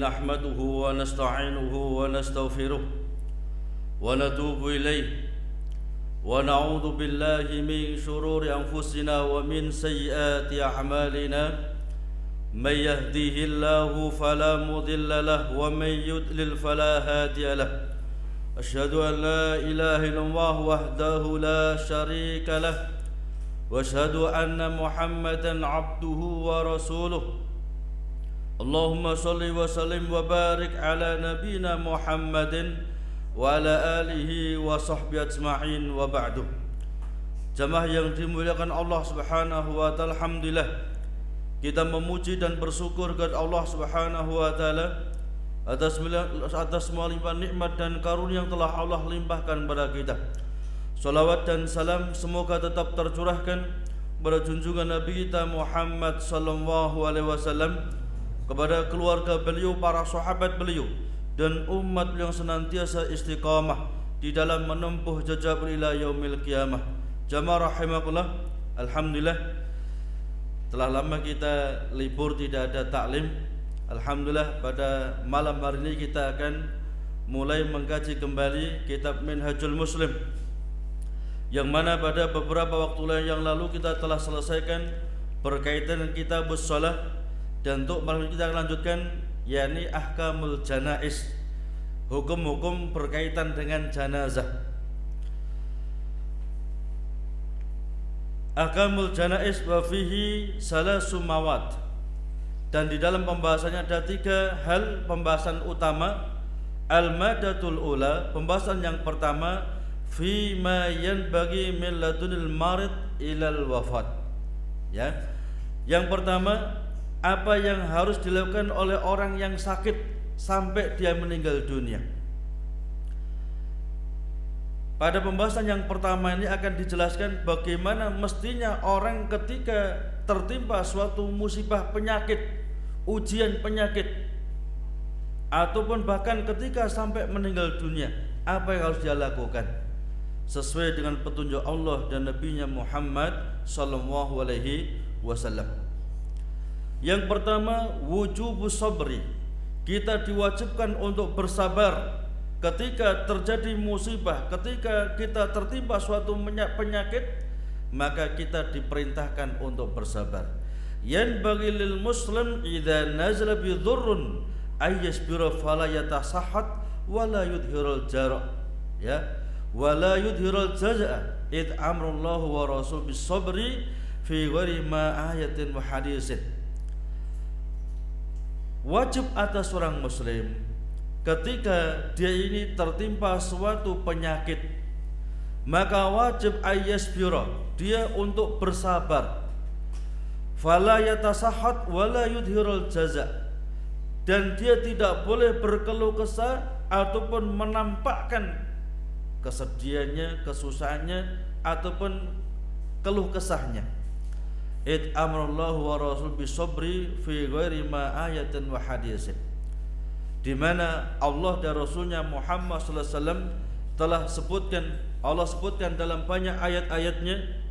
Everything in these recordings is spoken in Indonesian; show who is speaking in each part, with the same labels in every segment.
Speaker 1: نحمده ونستعينه ونستغفره ونتوب إليه ونعوذ بالله من شرور أنفسنا ومن سيئات أعمالنا من يهديه الله فلا مضل له ومن يضلل فلا هادي له أشهد أن لا إله إلا الله وحده لا شريك له وأشهد أن محمدا عبده ورسوله اللهم صل وسلم وبارك على نبينا محمد وعلى آله وصحبه أجمعين وبعد. Jamaah yang dimuliakan Allah Subhanahu wa taala, alhamdulillah kita memuji dan bersyukur kepada Allah Subhanahu wa taala atas semua limpahan nikmat dan karunia yang telah Allah limpahkan kepada kita. Salawat dan salam semoga tetap tercurahkan kepada junjungan Nabi kita Muhammad sallallahu alaihi wasallam, kepada keluarga beliau, para sahabat beliau dan umat yang senantiasa istiqamah di dalam menempuh jejak ila yaumil qiyamah. Jamaah rahimakumullah, alhamdulillah telah lama kita libur tidak ada taklim. Alhamdulillah pada malam hari ini kita akan mulai mengkaji kembali kitab Minhajul Muslim, yang mana pada beberapa waktu yang lalu kita telah selesaikan berkaitan dengan kitabus shalah, dan untuk malam ini kita akan lanjutkan yakni ahkamul janaiz, hukum-hukum berkaitan dengan jenazah. Ahkamul janaiz wa fihi salasu mawad, dan di dalam pembahasannya ada 3 hal pembahasan utama. Al-madatul ula, pembahasan yang pertama, fi ma yanbaghi min ladunil marid ilal wafat. Ya. Yang pertama, apa yang harus dilakukan oleh orang yang sakit sampai dia meninggal dunia. Pada pembahasan yang pertama ini akan dijelaskan bagaimana mestinya orang ketika tertimpa suatu musibah penyakit, ujian penyakit, ataupun bahkan ketika sampai meninggal dunia, apa yang harus dia lakukan sesuai dengan petunjuk Allah dan Nabi-Nya Muhammad sallallahu alaihi wasallam. Yang pertama, wujubus sabri. Kita diwajibkan untuk bersabar ketika terjadi musibah, ketika kita tertimpa suatu penyakit, maka kita diperintahkan untuk bersabar. Yanbaghi lil muslim idza nazala bi dhurrun ay yasbira fala yatasahhat wala yudhirul jara', ya, wala yudhirul jaza'a id amrullahu wa rasul bis sabri fi ghairi ma ayatin wa hadisin. Wajib atas seorang muslim ketika dia ini tertimpa suatu penyakit, maka wajib ayyasbira, dia untuk bersabar, fala yatasahhat wala yudhirul jaza', dan dia tidak boleh berkeluh kesah ataupun menampakkan kesedihannya, kesusahannya ataupun keluh kesahnya. Id amrullahu wa rasul bisabri fi ghairi ma ayatin wa hadisin, di mana Allah dan Rasulnya Muhammad sallallahu alaihi wasallam telah sebutkan, Allah sebutkan dalam banyak ayat-ayatnya,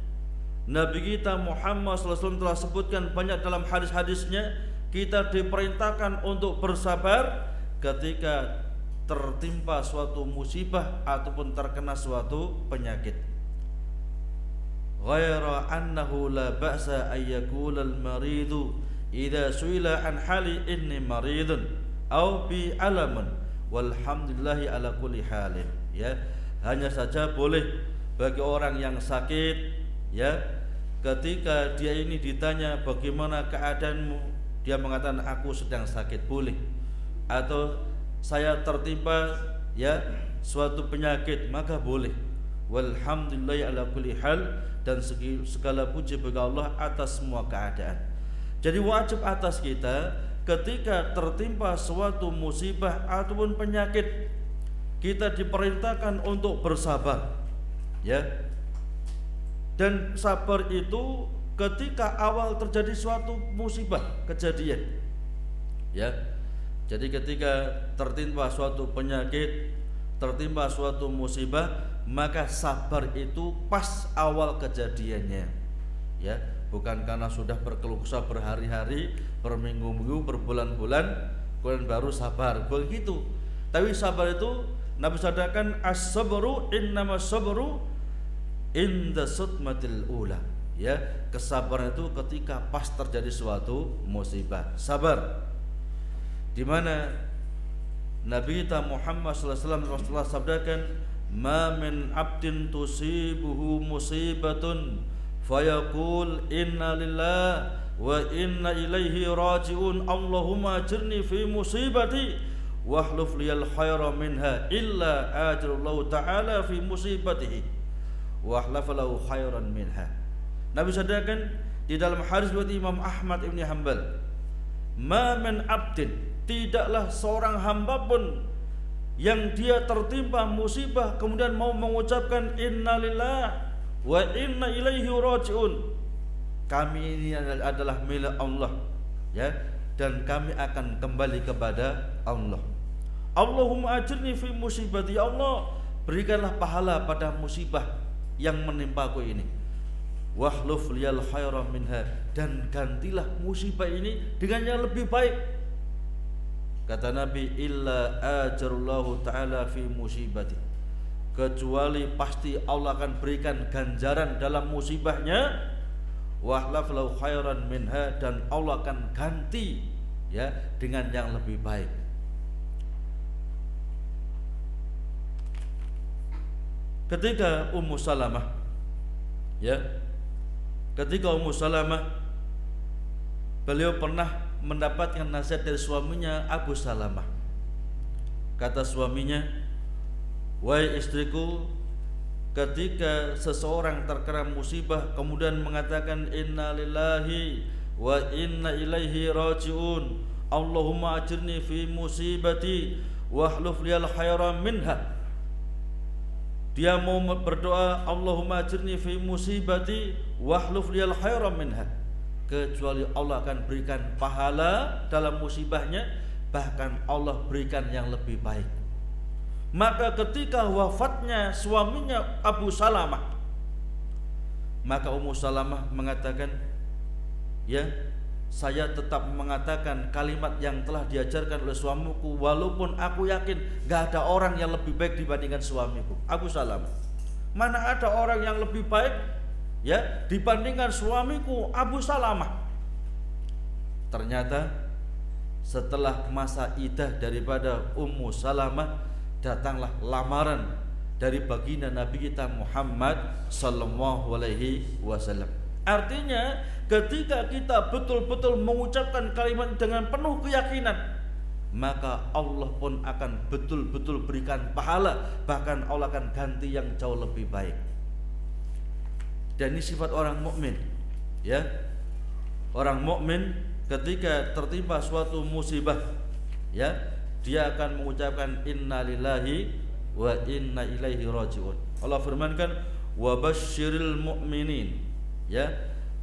Speaker 1: Nabi kita Muhammad sallallahu alaihi wasallam telah sebutkan banyak dalam hadis-hadisnya, kita diperintahkan untuk bersabar ketika tertimpa suatu musibah ataupun terkena suatu penyakit. Ghaira annahu la ba'sa ayyakula al-maridu idza su'ila an hali inni maridun aw bi alamun walhamdulillahi ala kulli halin. Ya, hanya saja boleh bagi orang yang sakit, ya, ketika dia ini ditanya bagaimana keadaanmu, dia mengatakan aku sedang sakit, boleh, atau saya tertimpa, ya, suatu penyakit, maka boleh. Walhamdulillahi ala kulli hal, dan segala puji bagi Allah atas semua keadaan. Jadi wajib atas kita ketika tertimpa suatu musibah ataupun penyakit, kita diperintahkan untuk bersabar, ya. Dan sabar itu ketika awal terjadi suatu musibah, kejadian, ya. Jadi ketika tertimpa suatu penyakit, tertimpa suatu musibah, maka sabar itu pas awal kejadiannya, ya, bukan karena sudah berkeluh kesah berhari-hari, berminggu-minggu, berbulan-bulan, kemudian baru sabar, begitu. Tapi sabar itu Nabi sadarkan as-sabru innama sabru inda sudmatil ula. Ya, kesabaran itu ketika pas terjadi suatu musibah. Sabar. Di mana Nabi kita Muhammad sallallahu alaihi wasallam sabdakan, "Ma min 'abdin tusibuhu musibatun fayaqul inna lillahi wa inna ilaihi raji'un Allahumma ajirni fi musibati wahluf liyal khaira minha illa ajrullahu ta'ala fi musibatihi wa ahlafa lahu khairan minha." Nabi sadarkan di dalam hadis riwayat Imam Ahmad Ibn Hanbal, "Ma min 'abdin," tidaklah seorang hamba pun yang dia tertimpa musibah kemudian mau mengucapkan innalillahi wa inna ilaihi raji'un, kami ini adalah milik Allah, ya, dan kami akan kembali kepada Allah. Allahumma ajirni fi musibati, ya Allah berikanlah pahala pada musibah yang menimpaku ini. Wahluf liyal khaira minha, dan gantilah musibah ini dengan yang lebih baik. Kata Nabi, illa ajarullahu ta'ala fi musibati, kecuali pasti Allah akan berikan ganjaran dalam musibahnya. Wahlaf lahu khairan minha, dan Allah akan ganti, ya, dengan yang lebih baik. Ketika Ummu Salamah, ya, ketika Ummu Salamah, beliau pernah mendapatkan nasihat dari suaminya Abu Salamah. Kata suaminya, "Wahai istriku, ketika seseorang terkena musibah kemudian mengatakan inna lillahi wa inna ilaihi raji'un Allahumma ajirni fi musibati wahluf liyal khaira minha." Dia mau berdoa Allahumma ajirni fi musibati wahluf liyal khaira minha, kecuali Allah akan berikan pahala dalam musibahnya, bahkan Allah berikan yang lebih baik. Maka ketika wafatnya suaminya Abu Salamah, maka Ummu Salamah mengatakan, ya, saya tetap mengatakan kalimat yang telah diajarkan oleh suamiku, walaupun aku yakin gak ada orang yang lebih baik dibandingkan suamiku. Abu Salamah, mana ada orang yang lebih baik, ya, dibandingkan suamiku Abu Salamah. Ternyata setelah masa iddah daripada Ummu Salamah, datanglah lamaran dari baginda Nabi kita Muhammad sallallahu alaihi wasallam. Artinya ketika kita betul-betul mengucapkan kalimat dengan penuh keyakinan, maka Allah pun akan betul-betul berikan pahala, bahkan Allah akan ganti yang jauh lebih baik. Dan ini sifat orang mukmin, ya. Orang mukmin ketika tertimpa suatu musibah, ya, dia akan mengucapkan inna lillahi wa inna ilaihi raji'un. Allah firmankan, wa basyiril mu'minin, ya,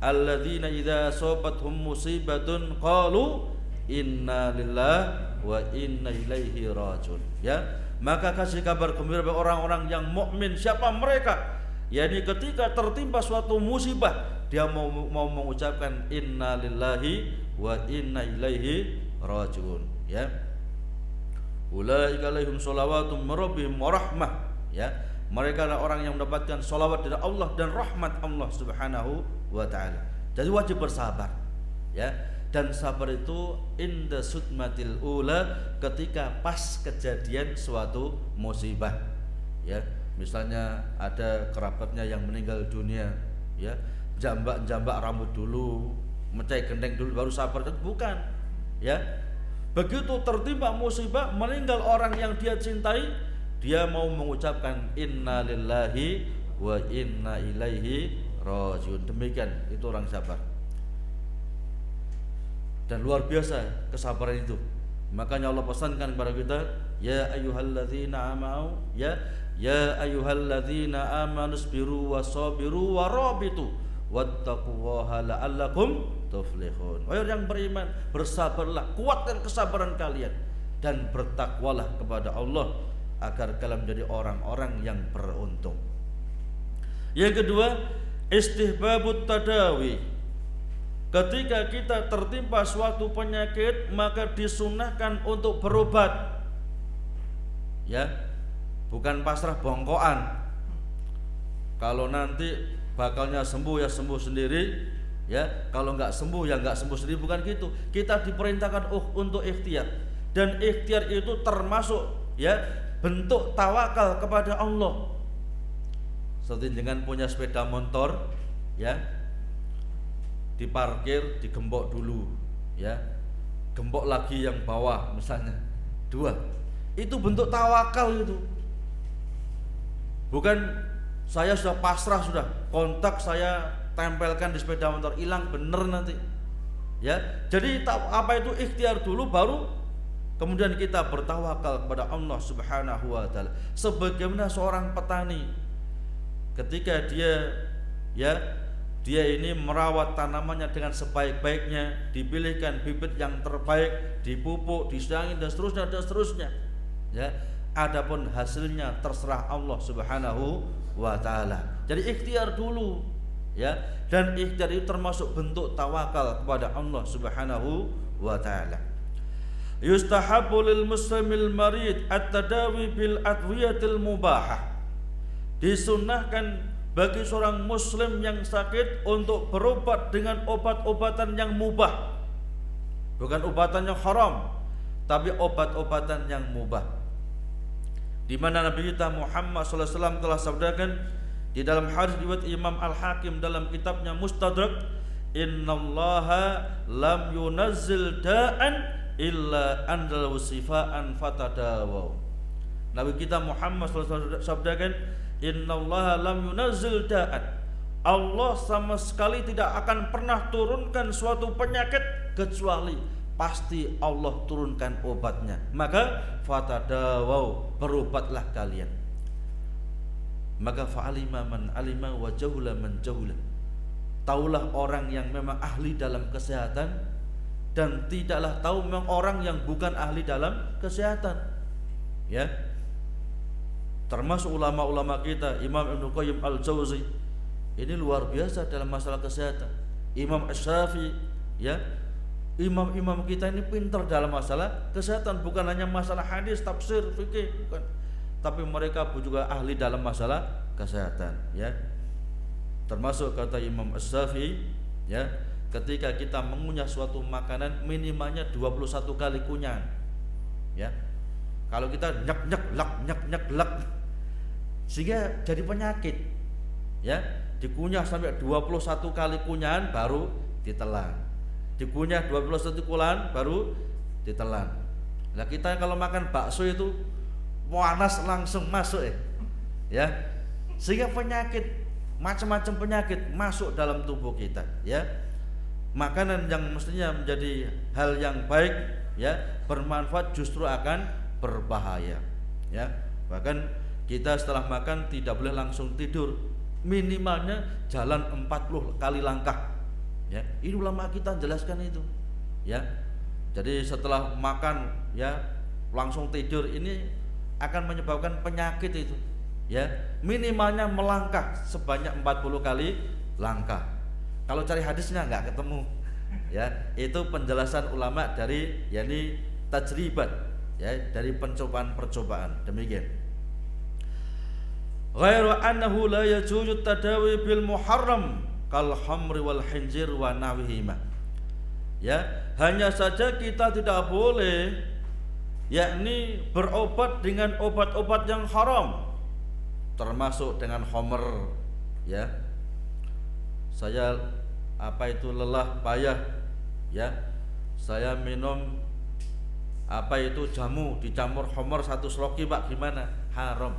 Speaker 1: alladzina idza asabathum musibatun qalu inna lillahi wa inna ilaihi raji'un. Ya, maka kasih kabar gembira bagi orang-orang yang mukmin. Siapa mereka? yakni ketika tertimpa suatu musibah dia mau mengucapkan inna lillahi wa inna ilaihi rajiun, ya. Ulaika alaihim shalawatum min rabbihim wa rahmah, ya. Mereka adalah orang yang mendapatkan salawat dari Allah dan rahmat Allah Subhanahu wa taala. Jadi wajib bersabar, ya. Dan sabar itu inda sudmatil ula, ketika pas kejadian suatu musibah, ya. Misalnya ada kerabatnya yang meninggal dunia, ya, jambak rambut dulu, mencai gendeng dulu baru sabar, bukan, ya. Begitu tertimpa musibah, meninggal orang yang dia cintai, dia mau mengucapkan inna lillahi wa inna ilaihi rajiun. Demikian itu orang sabar. Dan luar biasa kesabaran itu. Makanya Allah pesankan kepada kita, ya ayyuhalladzina amanu, ya ayyuhalladzina amanu sabiru wasabiru warabitu wattaqullaha la'allakum tuflihun. Wahai yang beriman, bersabarlah, kuatkan kesabaran kalian dan bertakwalah kepada Allah agar kalian menjadi orang-orang yang beruntung. Yang kedua, istihbabut tadawi Ketika kita tertimpa suatu penyakit, maka disunahkan untuk berobat. Ya, bukan pasrah bongkoan. Kalau nanti bakalnya sembuh ya sembuh sendiri, ya. Kalau nggak sembuh ya nggak sembuh sendiri, bukan gitu. Kita diperintahkan untuk ikhtiar, dan ikhtiar itu termasuk ya bentuk tawakal kepada Allah. Seperti dengan punya sepeda motor, ya, diparkir, digembok dulu, ya, gembok lagi yang bawah misalnya 2, itu bentuk tawakal itu. Bukan saya sudah pasrah, sudah kontak saya tempelkan di sepeda motor, hilang bener nanti, ya. Jadi apa itu ikhtiar dulu, baru kemudian kita bertawakal kepada Allah Subhanahu wa taala. Sebagaimana seorang petani ketika dia ini merawat tanamannya dengan sebaik-baiknya, dipilihkan bibit yang terbaik, dipupuk, disiangi dan seterusnya, ya. Adapun hasilnya terserah Allah Subhanahu wa taala. Jadi ikhtiar dulu, ya, dan ikhtiar itu termasuk bentuk tawakal kepada Allah Subhanahu wa taala. Yustahabbu lil muslimil marid at-tadawi bil adwiyatil mubahah. Disunnahkan bagi seorang muslim yang sakit untuk berobat dengan obat-obatan yang mubah. Bukan obatan yang haram, tapi obat-obatan yang mubah. Di mana Nabi kita Muhammad SAW telah sabdakan di dalam hadis riwayat Imam Al-Hakim dalam kitabnya Mustadrak, innallaha lam yunazzil da'an illa anzal sifaan fatadawaw. Nabi kita Muhammad SAW sabdakan, innallaha lam yunazzil da'an. Allah sama sekali tidak akan pernah turunkan suatu penyakit kecuali pasti Allah turunkan obatnya. Maka fatadawaw, berobatlah kalian. Maka fa'alima man alima wa jahula man jahula. Taulah orang yang memang ahli dalam kesehatan, dan tidaklah tahu memang orang yang bukan ahli dalam kesehatan, ya. Termasuk ulama-ulama kita, Imam Ibnu Qayyim Al-Jauzi, ini luar biasa dalam masalah kesehatan. Imam Asy-Syafi'i, ya. Imam-imam kita ini pintar dalam masalah kesehatan, bukan hanya masalah hadis, tafsir, fikih, bukan, tapi mereka juga ahli dalam masalah kesehatan, ya. Termasuk kata Imam Asy-Syafi'i, ya, ketika kita mengunyah suatu makanan minimalnya 21 kali kunyahan, ya. Kalau kita nyek lak sehingga jadi penyakit, ya, dikunyah sampai 21 kali kunyahan baru ditelan. Dikunyah 21 kulan baru ditelan. Nah, kita kalau makan bakso itu panas langsung masuk, ya. Sehingga penyakit, macam-macam penyakit masuk dalam tubuh kita, ya. Makanan yang mestinya menjadi hal yang baik, ya, bermanfaat justru akan berbahaya, ya. Bahkan kita setelah makan tidak boleh langsung tidur, minimalnya jalan 40 kali langkah. Ya, ini ulama kita jelaskan itu, ya. Jadi setelah makan, ya, langsung tidur ini akan menyebabkan penyakit itu, ya. Minimalnya melangkah sebanyak 40 kali langkah. Kalau cari hadisnya nggak ketemu, ya. Itu penjelasan ulama dari yakni tajribat, ya, dari percobaan. Demikian. Ghairu annahu la yajuzu tadawi bil muharram kal hamri wal hinjir wa nahwihima. Ya, hanya saja kita tidak boleh yakni berobat dengan obat-obat yang haram, termasuk dengan khamr, ya. Saya lelah payah, ya, saya minum jamu dicamur khamr 1 sloki, Pak, gimana? Haram,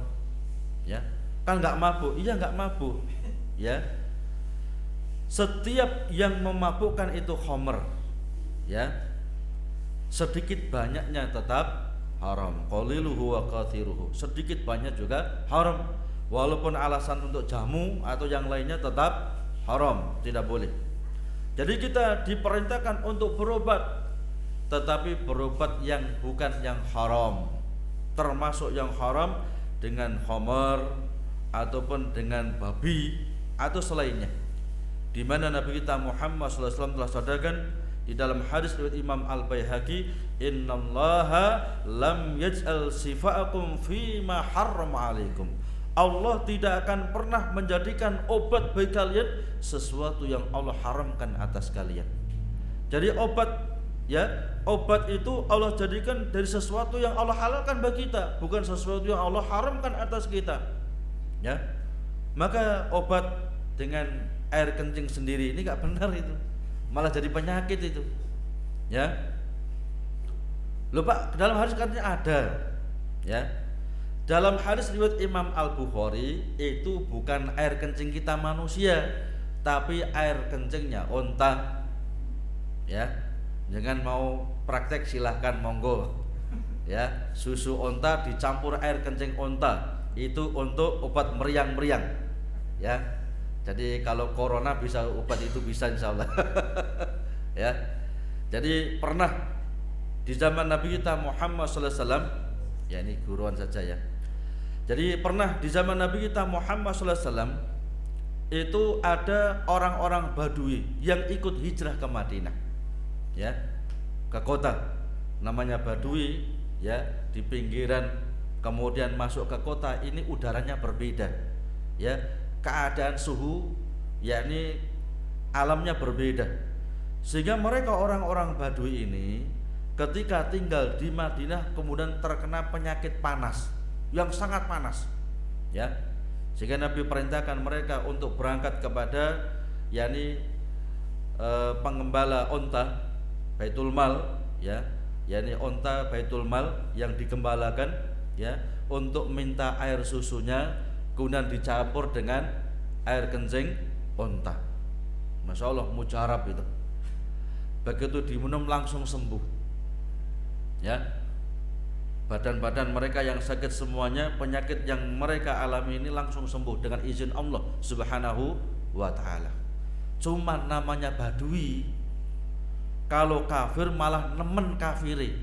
Speaker 1: ya. Kan enggak mabuk? Iya, enggak mabuk, ya. Setiap yang memabukkan itu khamr, ya, sedikit banyaknya tetap haram. Qaliluhu wa kathiruhu, sedikit banyak juga haram. Walaupun alasan untuk jamu atau yang lainnya tetap haram, tidak boleh. Jadi kita diperintahkan untuk berobat, tetapi berobat yang bukan yang haram. Termasuk yang haram dengan khamr ataupun dengan babi atau selainnya. di mana Nabi kita Muhammad sallallahu alaihi wasallam telah sabdakan di dalam hadis riwayat Imam Al-Baihaqi, innallaha lam yaj'al sifaakum fi ma harrama alaikum. Allah tidak akan pernah menjadikan obat bagi kalian sesuatu yang Allah haramkan atas kalian. Jadi obat itu Allah jadikan dari sesuatu yang Allah halalkan bagi kita, bukan sesuatu yang Allah haramkan atas kita. Ya. Maka obat dengan air kencing sendiri ini enggak benar itu. Malah jadi penyakit itu. Ya. Loh Pak, dalam hadis katanya ada. Ya. Dalam hadis riwayat Imam Al-Bukhari itu bukan air kencing kita manusia, tapi air kencingnya onta. Ya. Jangan mau praktek silahkan monggo. Ya, susu onta dicampur air kencing onta. Itu untuk obat meriang-meriang. Ya. Jadi kalau corona bisa obat itu bisa insyaallah. Ya. Jadi pernah di zaman Nabi kita Muhammad sallallahu alaihi wasallam, ya ini guruan saja ya. Jadi pernah di zaman Nabi kita Muhammad sallallahu alaihi wasallam itu ada orang-orang Badui yang ikut hijrah ke Madinah. Ya. Ke kota. Namanya Badui ya, di pinggiran kemudian masuk ke kota ini udaranya berbeda. Ya, keadaan suhu yakni alamnya berbeda. Sehingga mereka orang-orang Badui ini ketika tinggal di Madinah kemudian terkena penyakit panas yang sangat panas, ya, sehingga Nabi perintahkan mereka untuk berangkat kepada yakni pengembala onta Baitul Mal, ya, yakni onta Baitul Mal yang digembalakan, ya, untuk minta air susunya kemudian dicampur dengan air kencing onta. Masya Allah, mujarab itu. Begitu diminum langsung sembuh, ya. Badan-badan mereka yang sakit semuanya, penyakit yang mereka alami ini langsung sembuh dengan izin Allah Subhanahu wa ta'ala. Cuma namanya Badui, kalau kafir malah nemen kafiri,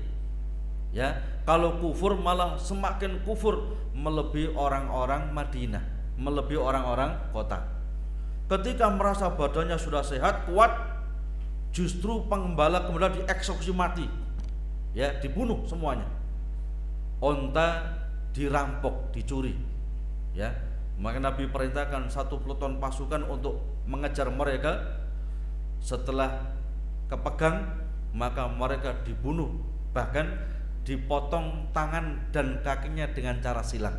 Speaker 1: ya, kalau kufur malah semakin kufur, melebihi orang-orang Madinah, melebihi orang-orang kota. Ketika merasa badannya sudah sehat, kuat, justru pengembala kemudian dieksekusi mati, ya, dibunuh semuanya. Onta dirampok, dicuri, ya. Maka Nabi perintahkan satu peloton pasukan untuk mengejar mereka. Setelah kepegang, maka mereka dibunuh, bahkan dipotong tangan dan kakinya dengan cara silang.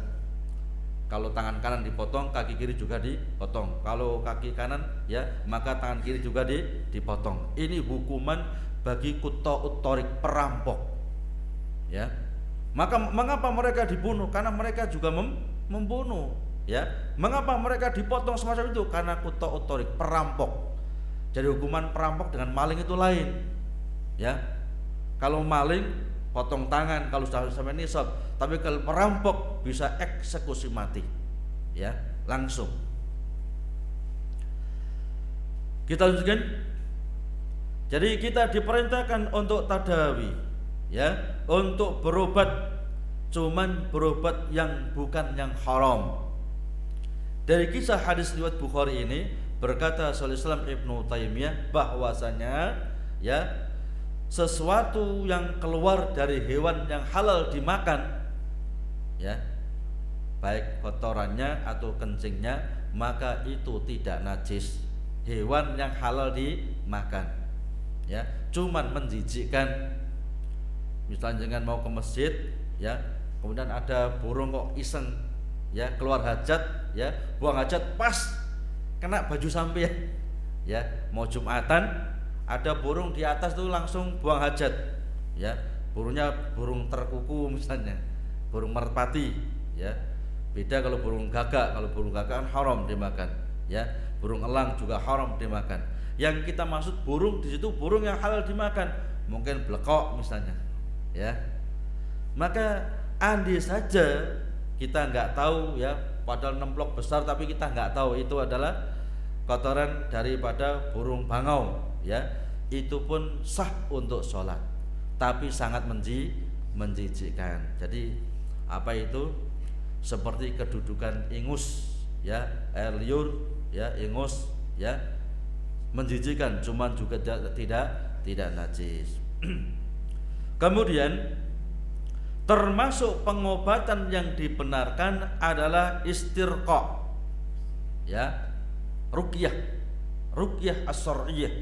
Speaker 1: Kalau tangan kanan dipotong, kaki kiri juga dipotong. Kalau kaki kanan, ya, maka tangan kiri juga dipotong. Ini hukuman bagi Qutta'ut Thariq, perampok, ya. Maka mengapa mereka dibunuh? Karena mereka juga membunuh, ya. Mengapa mereka dipotong semacam itu? Karena Qutta'ut Thariq, perampok. Jadi hukuman perampok dengan maling itu lain, ya. Kalau maling potong tangan kalau sudah sampai nisab, tapi kalau perampok bisa eksekusi mati, ya, langsung. Kita lanjutkan. Jadi kita diperintahkan untuk tadawi, ya, untuk berobat, cuman berobat yang bukan yang haram. Dari kisah hadis riwayat Bukhari ini berkata Syekhul Islam Ibnu Taimiyah bahwasanya, ya, sesuatu yang keluar dari hewan yang halal dimakan, ya, baik kotorannya atau kencingnya, maka itu tidak najis. Hewan yang halal dimakan, ya, cuman menjijikkan. Misalnya jangan mau ke masjid, ya, kemudian ada burung kok iseng, ya, keluar hajat, ya, buang hajat pas kena baju sampean, ya, mau Jumatan ada burung di atas tuh langsung buang hajat, ya, burungnya burung terkuku misalnya, burung merpati, ya, beda kalau burung gagak. Kalau burung gagak kan haram dimakan, ya, burung elang juga haram dimakan. Yang kita maksud burung di situ burung yang halal dimakan, mungkin blekok misalnya, ya. Maka andai saja kita nggak tahu, ya, padahal nemplok besar tapi kita nggak tahu itu adalah kotoran daripada burung bangau, ya, itu pun sah untuk sholat, tapi sangat menjijikkan. Jadi apa itu? Seperti kedudukan ingus, ya, air liur, ya, ingus, ya, menjijikan, cuman juga tidak najis. Kemudian termasuk pengobatan yang dibenarkan adalah istirqa, ya, ruqyah as-syar'iyyah.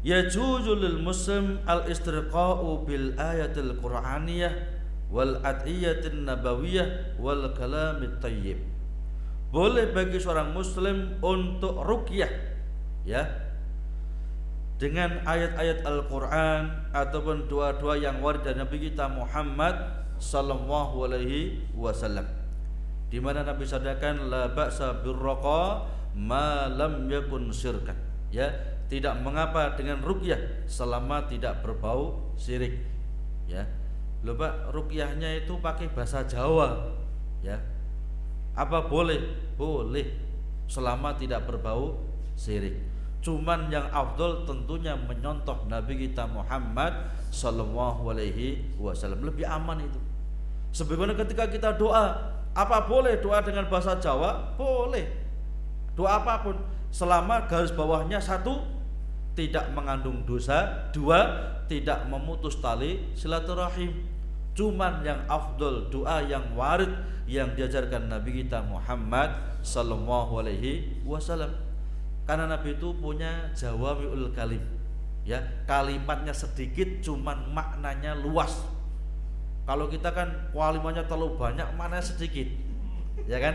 Speaker 1: Yajuzu lil muslim al-istirqa'u bil ayatil qur'aniyah wal adiyatin nabawiyah wal kalamit thayyib. Boleh bagi seorang muslim untuk ruqyah, ya, dengan ayat-ayat Al-Qur'an ataupun doa-doa yang warid dari Nabi kita Muhammad sallallahu alaihi wasallam, di mana Nabi sabdakan la ba'sa birraqa ma lam yakun syirkan, ya, tidak mengapa dengan ruqyah selama tidak berbau syirik, ya. Loh Pak, ruqyahnya itu pakai bahasa Jawa, ya. Apa boleh? Boleh, selama tidak berbau syirik. Cuman yang afdol tentunya menyontoh Nabi kita Muhammad sallallahu alaihi wasallam, lebih aman itu. Sebagaimana ketika kita doa, apa boleh doa dengan bahasa Jawa? Boleh. Doa apapun selama garis bawahnya satu, tidak mengandung dosa, dua, tidak memutus tali silaturahim. Cuman yang afdol doa yang warid yang diajarkan Nabi kita Muhammad sallallahu alaihi wasallam. Karena Nabi itu punya jawami'ul kalim, ya, kalimatnya sedikit cuman maknanya luas. Kalau kita kan kalimatnya terlalu banyak, maknanya sedikit, ya kan?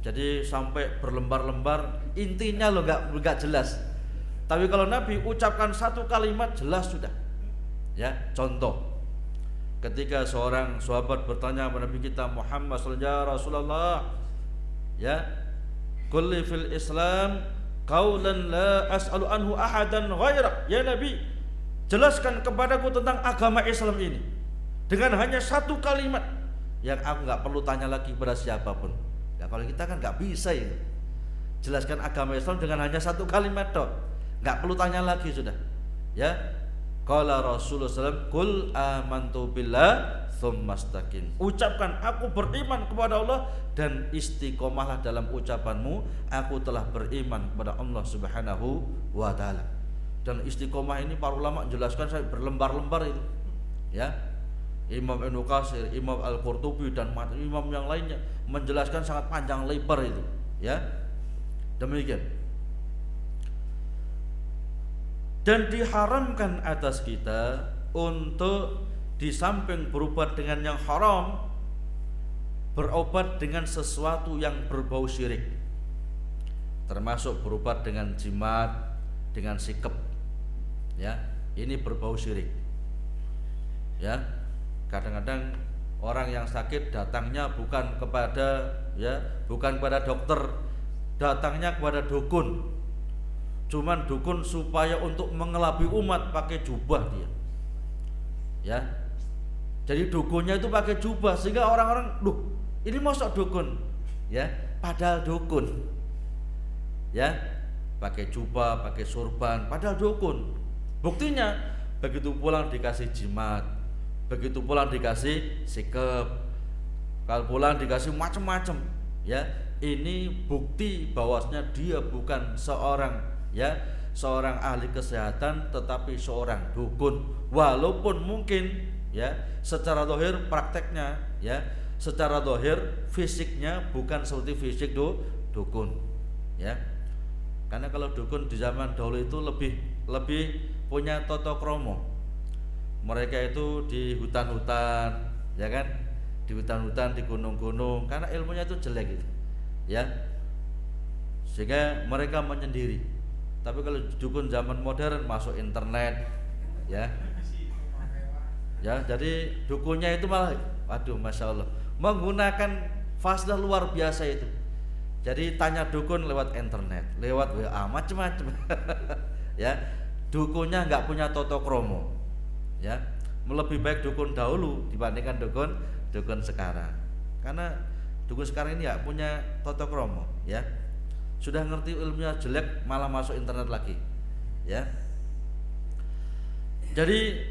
Speaker 1: Jadi sampai berlembar-lembar, intinya lo nggak jelas. Tapi kalau Nabi ucapkan satu kalimat jelas sudah, ya. Contoh, ketika seorang sahabat bertanya kepada Nabi kita Muhammad sallallahu alaihi wasallam, ya Rasulullah, ya, kulli fil Islam qaulan la as'alu anhu ahadan ghaira. Ya Nabi, jelaskan kepadaku tentang agama Islam ini dengan hanya satu kalimat yang aku nggak perlu tanya lagi kepada siapapun. Ya, kalau kita kan nggak bisa itu. Jelaskan agama Islam dengan hanya satu kalimat toh, nggak perlu tanya lagi sudah. Ya, qala Rasulullah SAW, kul amantu billah tsumastaqim. Ucapkan aku beriman kepada Allah dan istiqomahlah dalam ucapanmu, aku telah beriman kepada Allah Subhanahu wa taala. Dan istiqomah ini para ulama menjelaskan saya berlembar-lembar itu, ya. Imam Ibnu Katsir, Imam Al-Qurtubi dan imam yang lainnya menjelaskan sangat panjang lebar itu, ya. Demikian. Dan diharamkan atas kita untuk di samping berobat dengan yang haram, berobat dengan sesuatu yang berbau syirik, termasuk berobat dengan jimat, dengan sikep, ya, ini berbau syirik, ya. Kadang-kadang orang yang sakit datangnya bukan kepada, ya, bukan kepada dokter, datangnya kepada dukun. Cuman dukun supaya untuk mengelabui umat pakai jubah dia, ya. Jadi dukunnya itu pakai jubah sehingga orang-orang, duh, ini mosok dukun, ya, padahal dukun, ya, pakai jubah, pakai sorban, padahal dukun. Buktinya begitu pulang dikasih jimat, begitu pulang dikasih sikep, kalau pulang dikasih macam-macam, ya. Ini bukti bahwasanya dia bukan seorang, ya, seorang ahli kesehatan, tetapi seorang dukun. Walaupun mungkin, ya, secara zahir prakteknya, ya, secara zahir fisiknya bukan seperti fisik dukun, ya. Karena kalau dukun di zaman dahulu itu lebih punya tata krama. Mereka itu di hutan-hutan, ya kan, di hutan-hutan, di gunung-gunung, karena ilmunya itu jelek itu, ya, sehingga mereka menyendiri. Tapi kalau dukun zaman modern masuk internet, ya, ya, jadi dukunnya itu malah, waduh, masya Allah, menggunakan fasilitas luar biasa itu. Jadi tanya dukun lewat internet, lewat WA, macam-macam. Ya, dukunnya nggak punya toto kromo, ya. Lebih baik dukun dahulu dibandingkan dukun sekarang. Karena dukun sekarang ini nggak punya toto kromo, ya. Sudah ngerti ilmunya jelek malah masuk internet lagi, ya. Jadi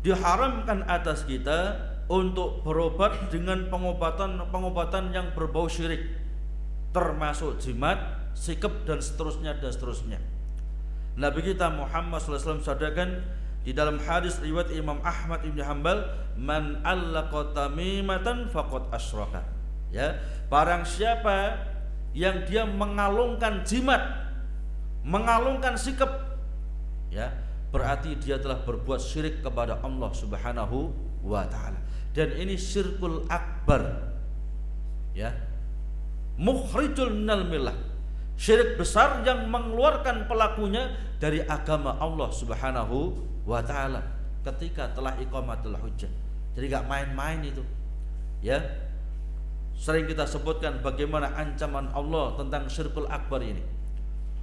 Speaker 1: diharamkan atas kita untuk berobat dengan pengobatan yang berbau syirik, termasuk jimat, sikap dan seterusnya dan seterusnya. Nabi kita Muhammad SAW sabdakan di dalam hadis riwayat Imam Ahmad Ibn Hanbal, man allaqa tamimatan faqad asyraka. Ya, barang siapa yang dia mengalungkan jimat, mengalungkan sikap, ya, berarti dia telah berbuat syirik kepada Allah Subhanahu wa taala. Dan ini syirkul akbar. Ya. Mukhrijul minal millah. Syirik besar yang mengeluarkan pelakunya dari agama Allah Subhanahu wa taala ketika telah iqamatul hujjah. Jadi enggak main-main itu. Ya. Sering kita sebutkan bagaimana ancaman Allah tentang syirkul akbar ini.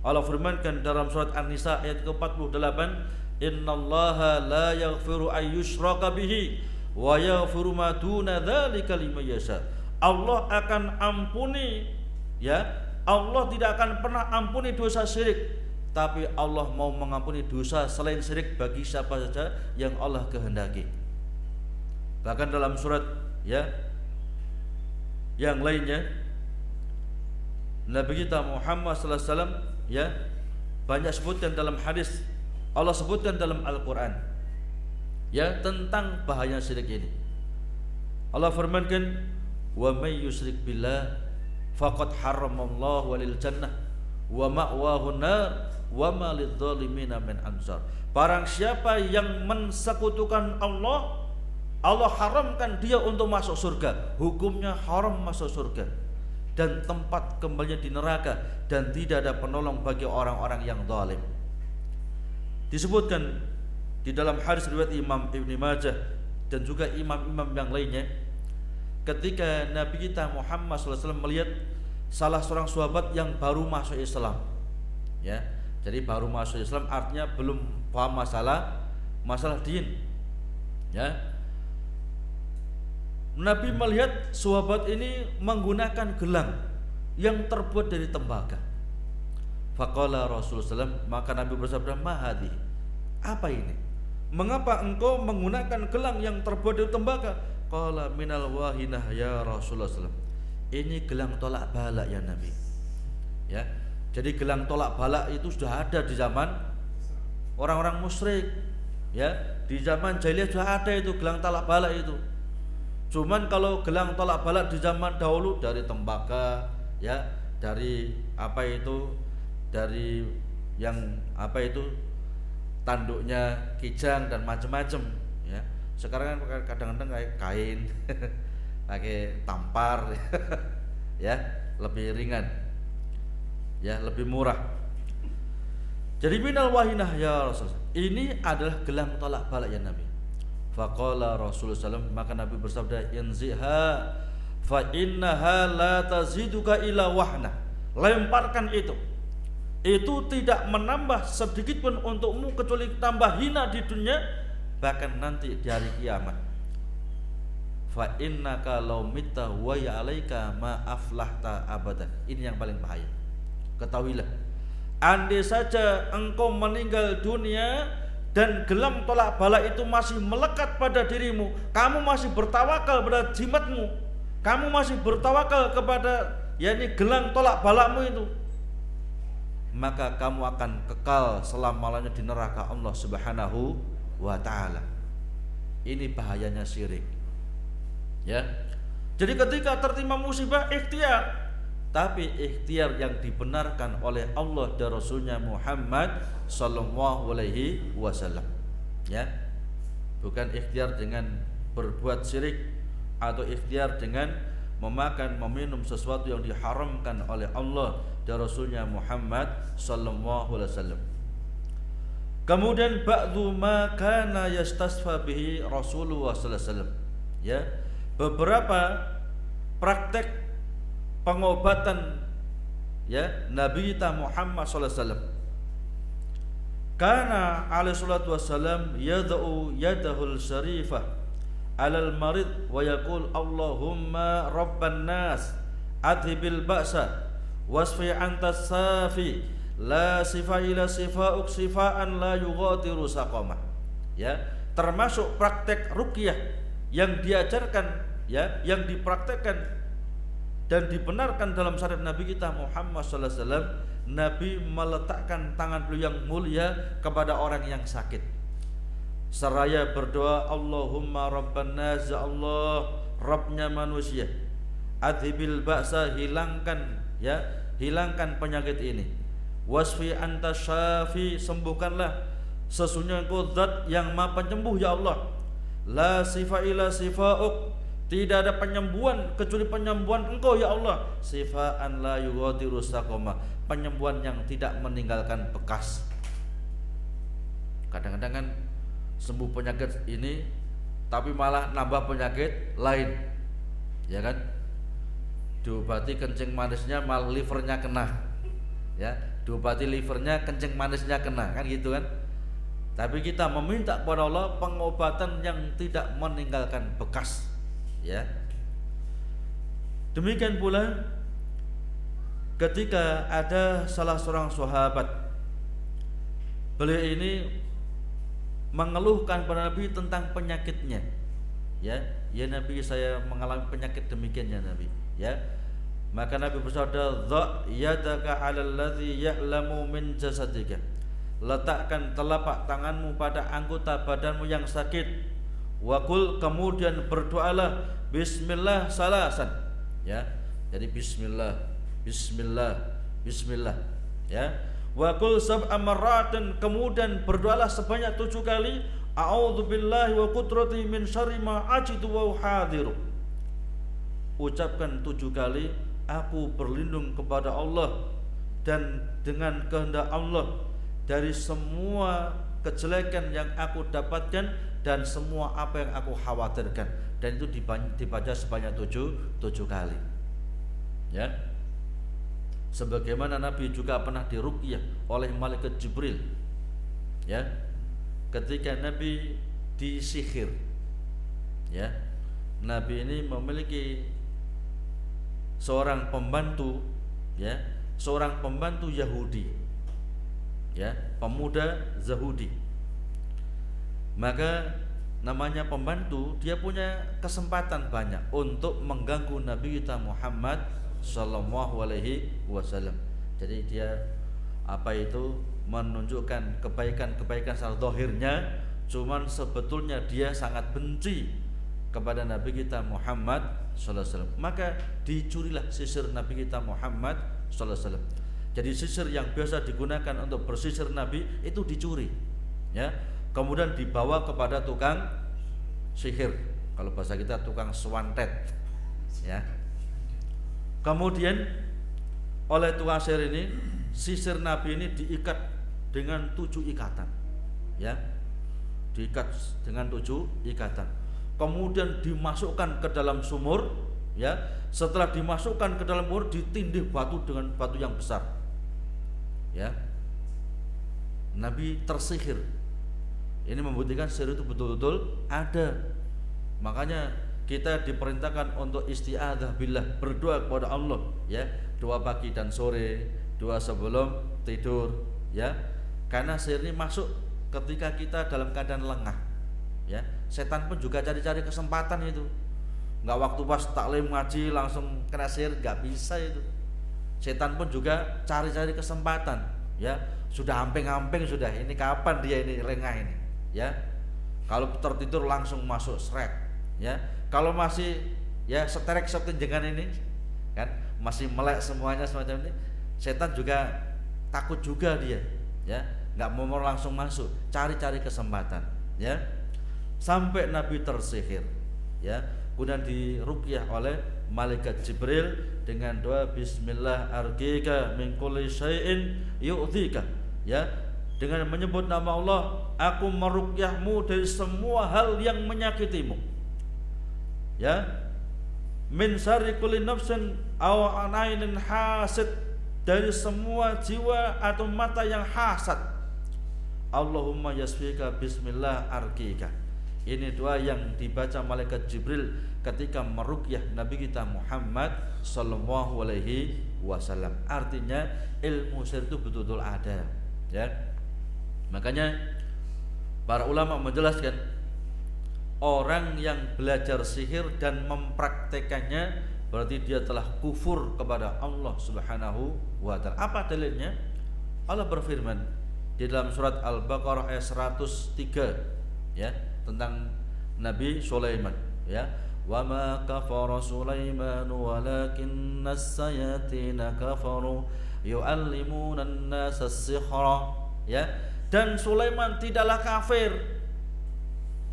Speaker 1: Allah firmankan dalam surat An-Nisa ayat ke-48, innallaha la yaghfiru ay yushraka bihi wa yaghfiru ma duna dzalika liman yasha. Allah akan ampuni, ya, Allah tidak akan pernah ampuni dosa syirik, tapi Allah mau mengampuni dosa selain syirik bagi siapa saja yang Allah kehendaki. Bahkan dalam surat, ya, yang lainnya Nabi kita Muhammad sallallahu alaihi wasallam, ya, banyak sebutkan dalam hadis, Allah sebutkan dalam Al-Qur'an, ya, tentang bahaya syirik ini. Allah firmankan, wa may yusyrik billah faqad haramallahu walil jannah wa ma'wahu nar wa ma lidzalimina min ansar. Barang siapa yang mensekutukan Allah, Allah haramkan dia untuk masuk surga, hukumnya haram masuk surga, dan tempat kembalinya di neraka, dan tidak ada penolong bagi orang-orang yang zalim. Disebutkan di dalam hadis riwayat Imam Ibn Majah dan juga imam-imam yang lainnya, ketika Nabi kita Muhammad SAW melihat salah seorang sahabat yang baru masuk Islam, ya, jadi baru masuk Islam artinya belum paham masalah din, ya. Nabi melihat sahabat ini menggunakan gelang yang terbuat dari tembaga. Faqala Rasulullah SAW, maka Nabi bersabda, mahadi, apa ini? Mengapa engkau menggunakan gelang yang terbuat dari tembaga? Qala minal wahinah ya Rasulullah SAW. Ini gelang tolak balak ya Nabi. Ya, jadi gelang tolak balak itu sudah ada di zaman orang-orang musyrik. Ya, di zaman jahiliyah sudah ada itu gelang tolak balak itu. Cuman kalau gelang tolak balak di zaman dahulu dari tembaga, ya, dari apa itu, dari yang apa itu tanduknya kijang dan macam-macam, ya. Sekarang kan kadang-kadang kayak kain, pakai tampar, ya, lebih ringan, ya, lebih murah. Jadi minal wahinah ya Rasul. Ini adalah gelang tolak balak ya Nabi. Faqala Rasulullah SAW, maka Nabi bersabda, inziha fa innaha la taziduka ila wahna. Lemparkan itu tidak menambah sedikit pun untukmu kecuali tambah hina di dunia, bahkan nanti di hari kiamat. Fa innaka law mitta wa ya alaika ma aflahta abadan. Ini yang paling bahaya. Ketahuilah, andai saja engkau meninggal dunia dan gelang tolak balak itu masih melekat pada dirimu, kamu masih bertawakal pada jimatmu, kamu masih bertawakal kepada, yakni gelang tolak balakmu itu, maka kamu akan kekal selama-lamanya di neraka Allah Subhanahu wa taala. Ini bahayanya syirik. Ya. Jadi ketika tertimpa musibah ikhtiar, tapi ikhtiar yang dibenarkan oleh Allah dan Rasulnya Muhammad sallallahu alaihi wasallam, ya, bukan ikhtiar dengan berbuat syirik atau ikhtiar dengan memakan, meminum sesuatu yang diharamkan oleh Allah dan Rasulnya Muhammad sallallahu alaihi wasallam. Kemudian ba'du ma kana yastasfa bihi Rasulullah sallallahu alaihi wasallam, ya, beberapa praktek pengobatan, ya, Nabi kita Muhammad sallallahu alaihi wasallam. Kana alaihi salatu wassalam yad'u yadahul syarifah alal marid wa yaqul Allahumma rabban nas adhibil ba'sa wasfi antas safi la sifa ila sifa'uk sifaan la yughadiru saqama. Ya, termasuk praktek ruqyah yang diajarkan, ya, yang dipraktekkan Dan dibenarkan dalam syariat Nabi kita Muhammad sallallahu alaihi wasallam, Nabi meletakkan tangan beliau yang mulia kepada orang yang sakit seraya berdoa, Allahumma rabban nas, ya Allah Rabbnya manusia, adhibil ba'sa, hilangkan penyakit ini, wasfi anta syafi, sembuhkanlah, sesungguhnya Engkau zat yang maha penyembuh ya Allah, la sifa ila sifa'uk, tidak ada penyembuhan kecuali penyembuhan Engkau ya Allah, sifaan la yughadiru saqama, penyembuhan yang tidak meninggalkan bekas. Kadang-kadang kan sembuh penyakit ini tapi malah nambah penyakit lain, ya kan? Diobati kencing manisnya malah livernya kena, ya, diobati livernya kencing manisnya kena, kan gitu kan? Tapi kita meminta kepada Allah pengobatan yang tidak meninggalkan bekas, ya. Demikian pula ketika ada salah seorang sahabat, beliau ini mengeluhkan kepada Nabi tentang penyakitnya, ya Nabi, saya mengalami penyakit demikian ya Nabi, ya. Maka Nabi bersabda, dha yadaka 'alal ladzi ya'lamu min jasadika, letakkan telapak tanganmu pada anggota badanmu yang sakit, wakul, kemudian berdoalah bismillah salasan, ya. Jadi bismillah, ya. Wakul sab'a marratin, kemudian berdoalah sebanyak 7 kali, a'udzubillahi wa qudratihi min syarri ma ajidu wa uhadhiru. Ucapkan 7 kali, aku berlindung kepada Allah dan dengan kehendak Allah dari semua kejelekan yang aku dapatkan dan semua apa yang aku khawatirkan. Dan itu dibaca sebanyak 7 kali, ya. Sebagaimana Nabi juga pernah diruqyah oleh malaikat Jibril, ya, ketika Nabi disihir, ya. Nabi ini memiliki seorang pembantu, ya, seorang pembantu Yahudi, ya, pemuda Yahudi. Maka namanya pembantu, dia punya kesempatan banyak untuk mengganggu Nabi kita Muhammad sallallahu alaihi wasallam. Jadi dia menunjukkan kebaikan-kebaikan secara zahirnya, cuman sebetulnya dia sangat benci kepada Nabi kita Muhammad sallallahu alaihi wasallam. Maka dicurilah sisir Nabi kita Muhammad sallallahu alaihi wasallam. Jadi sisir yang biasa digunakan untuk bersisir Nabi itu dicuri, ya. Kemudian dibawa kepada tukang sihir, kalau bahasa kita tukang swantet, ya. Kemudian oleh tukang sihir ini, sisir Nabi ini diikat dengan 7 ikatan, ya, diikat dengan 7 ikatan. Kemudian dimasukkan ke dalam sumur, ya. Setelah dimasukkan ke dalam sumur, ditindih batu dengan batu yang besar, ya. Nabi tersihir. Ini membuktikan sihir itu betul-betul ada. Makanya kita diperintahkan untuk isti'adzah billah, berdoa kepada Allah, ya, doa pagi dan sore, doa sebelum tidur, ya. Karena sihir ini masuk ketika kita dalam keadaan lengah, ya. Setan pun juga cari-cari kesempatan itu. Enggak waktu pas taklim ngaji langsung kena sihir, enggak bisa itu. Setan pun juga cari-cari kesempatan, ya. Sudah amping-amping sudah, ini kapan dia ini lengah ini, ya. Kalau tertidur langsung masuk sret, ya. Kalau masih, ya, seterek setenjengan ini, kan, masih melek semuanya semacam ini, setan juga takut juga dia, ya, nggak mau langsung masuk, cari-cari kesempatan, ya. Sampai Nabi tersihir, ya. Kemudian diruqyah oleh malaikat Jibril dengan doa bismillah arqika min kulli syai'in yu'dzika, ya. Dengan menyebut nama Allah, aku meruqyahmu dari semua hal yang menyakitimu, ya. Min syarri kulli nafsin aw anainin hasid, dari semua jiwa atau mata yang hasad. Allahumma yasfika bismillah arqika. Ini doa yang dibaca malaikat Jibril ketika meruqyah Nabi kita Muhammad sallallahu alaihi wasallam. Artinya ilmu sihir itu betul-betul ada, ya. Makanya para ulama menjelaskan orang yang belajar sihir dan mempraktekannya berarti dia telah kufur kepada Allah Subhanahu wa taala. Apa dalilnya? Allah berfirman di dalam surat Al-Baqarah ayat 103 ya, tentang Nabi Sulaiman ya. Wa ma kafara Sulaiman walakinna as-sayatina kafaru yu'allimuna an-nasa as-sihra ya. Dan Sulaiman tidaklah kafir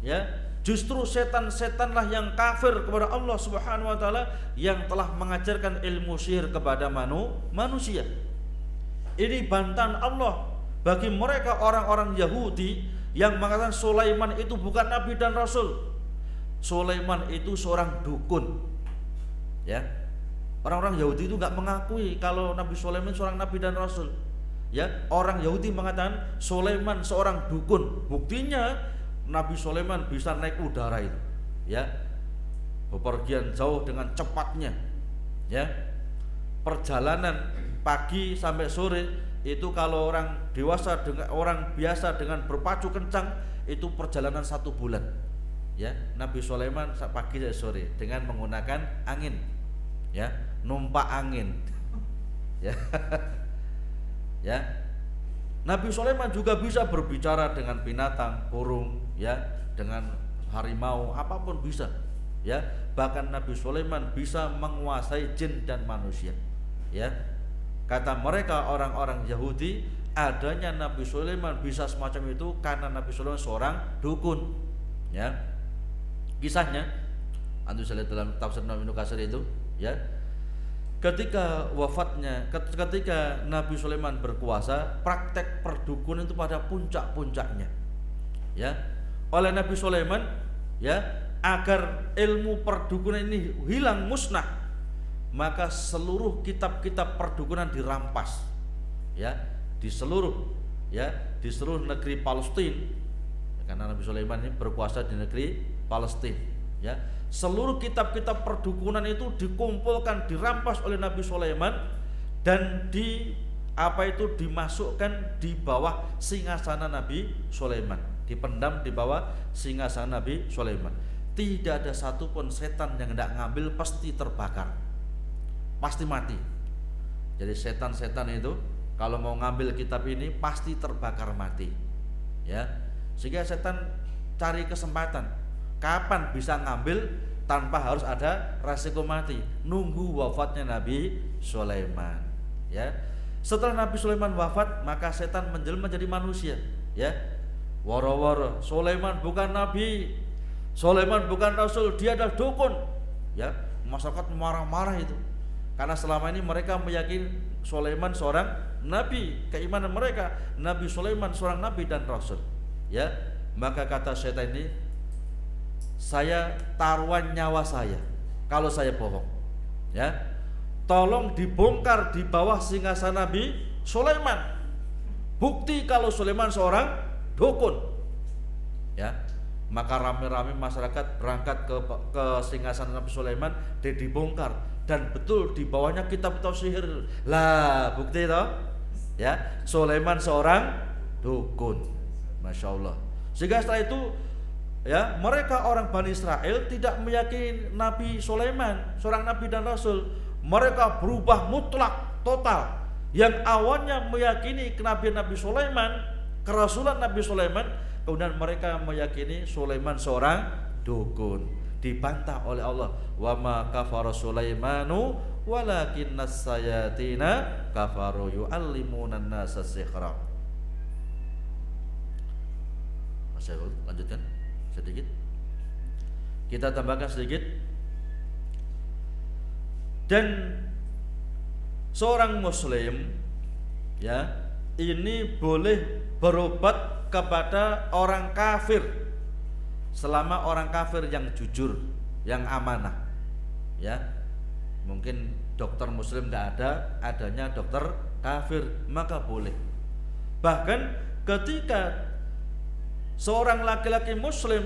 Speaker 1: ya, justru setan-setanlah yang kafir kepada Allah Subhanahu wa taala yang telah mengajarkan ilmu sihir kepada manusia. Ini bantahan Allah bagi mereka orang-orang Yahudi yang mengatakan Sulaiman itu bukan nabi dan rasul. Sulaiman itu seorang dukun. Ya. Orang-orang Yahudi itu enggak mengakui kalau Nabi Sulaiman seorang nabi dan rasul. Ya, orang Yahudi mengatakan Sulaiman seorang dukun. Buktinya Nabi Sulaiman bisa naik udara itu. Ya. Bepergian jauh dengan cepatnya. Ya. Perjalanan pagi sampai sore itu kalau orang dewasa dengan orang biasa dengan berpacu kencang itu perjalanan 1 bulan. Ya, Nabi Sulaiman pagi dan sore dengan menggunakan angin. Ya, numpak angin. Ya. Ya. Nabi Sulaiman juga bisa berbicara dengan binatang, burung, ya, dengan harimau, apapun bisa. Ya, bahkan Nabi Sulaiman bisa menguasai jin dan manusia. Ya. Kata mereka orang-orang Yahudi, adanya Nabi Sulaiman bisa semacam itu karena Nabi Sulaiman seorang dukun. Ya. Kisahnya antum lihat dalam tafsir Ibnu Katsir itu, ya. Ketika wafatnya, ketika Nabi Sulaiman berkuasa, praktek perdukunan itu pada puncak-puncaknya. Ya. Oleh Nabi Sulaiman, ya, agar ilmu perdukunan ini hilang musnah, maka seluruh kitab-kitab perdukunan dirampas. Ya, di seluruh negeri Palestina. Karena Nabi Sulaiman ini berkuasa di negeri Palestina, ya. Seluruh kitab-kitab perdukunan itu dikumpulkan, dirampas oleh Nabi Sulaiman dan dimasukkan di bawah singgasana Nabi Sulaiman, dipendam di bawah singgasana Nabi Sulaiman. Tidak ada satupun setan yang tidak ngambil pasti terbakar, pasti mati. Jadi setan-setan itu kalau mau ngambil kitab ini pasti terbakar mati, ya. Sehingga setan cari kesempatan kapan bisa ngambil tanpa harus ada resiko mati, nunggu wafatnya Nabi Sulaiman. Ya, setelah Nabi Sulaiman wafat, maka setan menjelma menjadi manusia. Ya, woro-woro, Sulaiman bukan nabi, Sulaiman bukan rasul, dia adalah dukun. Ya, masyarakat marah-marah itu, karena selama ini mereka meyakini Sulaiman seorang nabi, keimanan mereka Nabi Sulaiman seorang nabi dan rasul. Ya, maka kata setan ini, saya taruhan nyawa saya kalau saya bohong. Ya, tolong dibongkar di bawah singgasana Nabi Sulaiman. Bukti kalau Sulaiman seorang dukun. Ya, maka rame-rame masyarakat berangkat ke singgasana Nabi Sulaiman dan dibongkar, dan betul di bawahnya kitab-kitab sihir. Lah, bukti itu. Ya, Sulaiman seorang dukun. Masya Allah. Sehingga setelah itu, ya, mereka orang Bani Israel tidak meyakini Nabi Sulaiman seorang nabi dan rasul. Mereka berubah mutlak, total. Yang awalnya meyakini kenabian Nabi Sulaiman, kerasulan Nabi Sulaiman, kemudian mereka meyakini Sulaiman seorang dukun. Dibantah oleh Allah, wa ma kafara Sulaimanu walakinnas sayatina kafaru yu'allimuna an-nasa sihra. Saya lanjutkan sedikit, kita tambahkan sedikit. Dan seorang muslim, ya, ini boleh berobat kepada orang kafir selama orang kafir yang jujur, yang amanah. Ya, mungkin dokter muslim tidak ada, adanya dokter kafir, maka boleh. Bahkan ketika seorang laki-laki muslim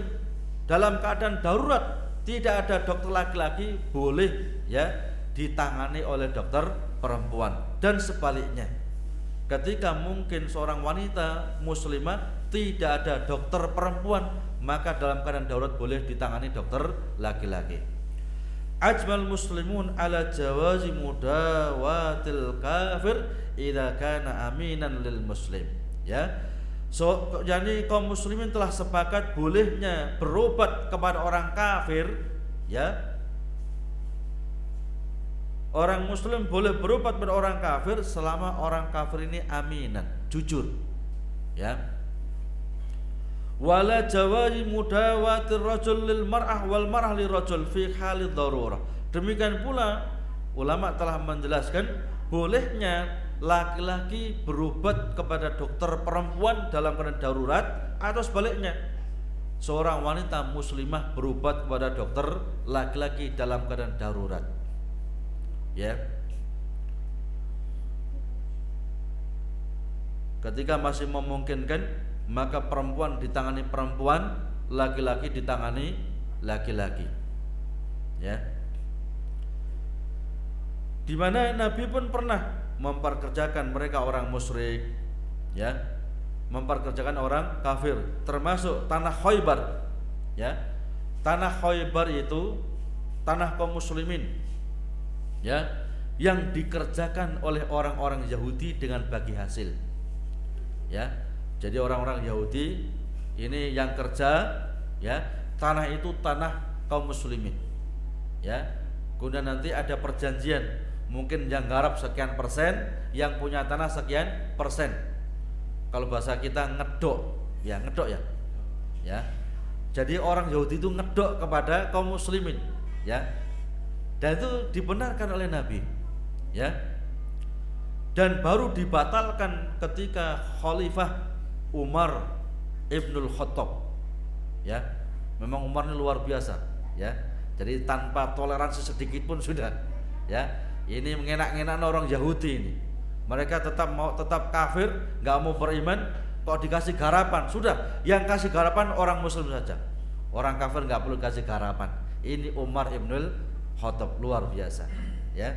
Speaker 1: dalam keadaan darurat, tidak ada dokter laki-laki, boleh, ya, ditangani oleh dokter perempuan. Dan sebaliknya, ketika mungkin seorang wanita muslimah tidak ada dokter perempuan, maka dalam keadaan darurat boleh ditangani dokter laki-laki. ajmal muslimun ala jawazi mudawatil kafir idza kana aminan lil muslim. Ya. So, jadi kaum muslimin telah sepakat bolehnya berobat kepada orang kafir, ya. Orang muslim boleh berobat pada orang kafir selama orang kafir ini aminan, jujur. Ya. Wala jawazi mudawatir rajul lil mar'ah wal mar'ah li rajul fi halid darurah. Demikian pula ulama telah menjelaskan bolehnya laki-laki berobat kepada dokter perempuan dalam keadaan darurat, atau sebaliknya seorang wanita muslimah berobat kepada dokter laki-laki dalam keadaan darurat. Ya. Ketika masih memungkinkan, maka perempuan ditangani perempuan, laki-laki ditangani laki-laki. Ya. Di mana Nabi pun pernah memperkerjakan mereka orang musyrik, ya, memperkerjakan orang kafir, termasuk tanah Khaybar, ya. Tanah Khaybar itu tanah kaum muslimin, ya, yang dikerjakan oleh orang-orang Yahudi dengan bagi hasil, ya. Jadi orang-orang Yahudi ini yang kerja, ya, tanah itu tanah kaum muslimin, ya. Kemudian nanti ada perjanjian, mungkin yang garap sekian persen, yang punya tanah sekian persen. Kalau bahasa kita ngedok, ya ngedok ya, ya. Jadi orang Yahudi itu ngedok kepada kaum muslimin, ya. Dan itu dibenarkan oleh Nabi, ya. Dan baru dibatalkan ketika Khalifah Umar Ibnul Khattab, ya. Memang Umar ini luar biasa, ya. Jadi tanpa toleransi sedikit pun sudah, ya. Ini mengenak-enak orang Yahudi ini. Mereka tetap kafir, nggak mau beriman, kok dikasih garapan. Sudah, yang kasih garapan orang muslim saja. Orang kafir nggak perlu kasih garapan. Ini Umar Ibnul Khattab, luar biasa, ya.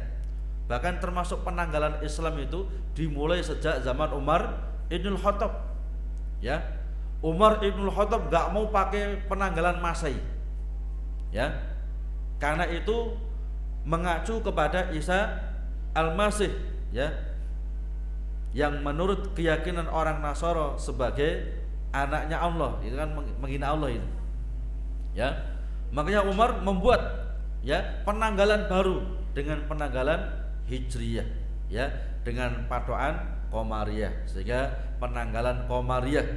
Speaker 1: Bahkan termasuk penanggalan Islam itu dimulai sejak zaman Umar Ibnul Khattab, ya. Umar Ibnul Khattab nggak mau pakai penanggalan Masehi, ya. Karena itu mengacu kepada Isa Al-Masih, ya, yang menurut keyakinan orang Nasara sebagai anaknya Allah. Itu kan menghina Allah itu, ya. Makanya Umar membuat, ya, penanggalan baru dengan penanggalan Hijriyah, ya, dengan patokan Qamariyah, sehingga penanggalan Qamariyah.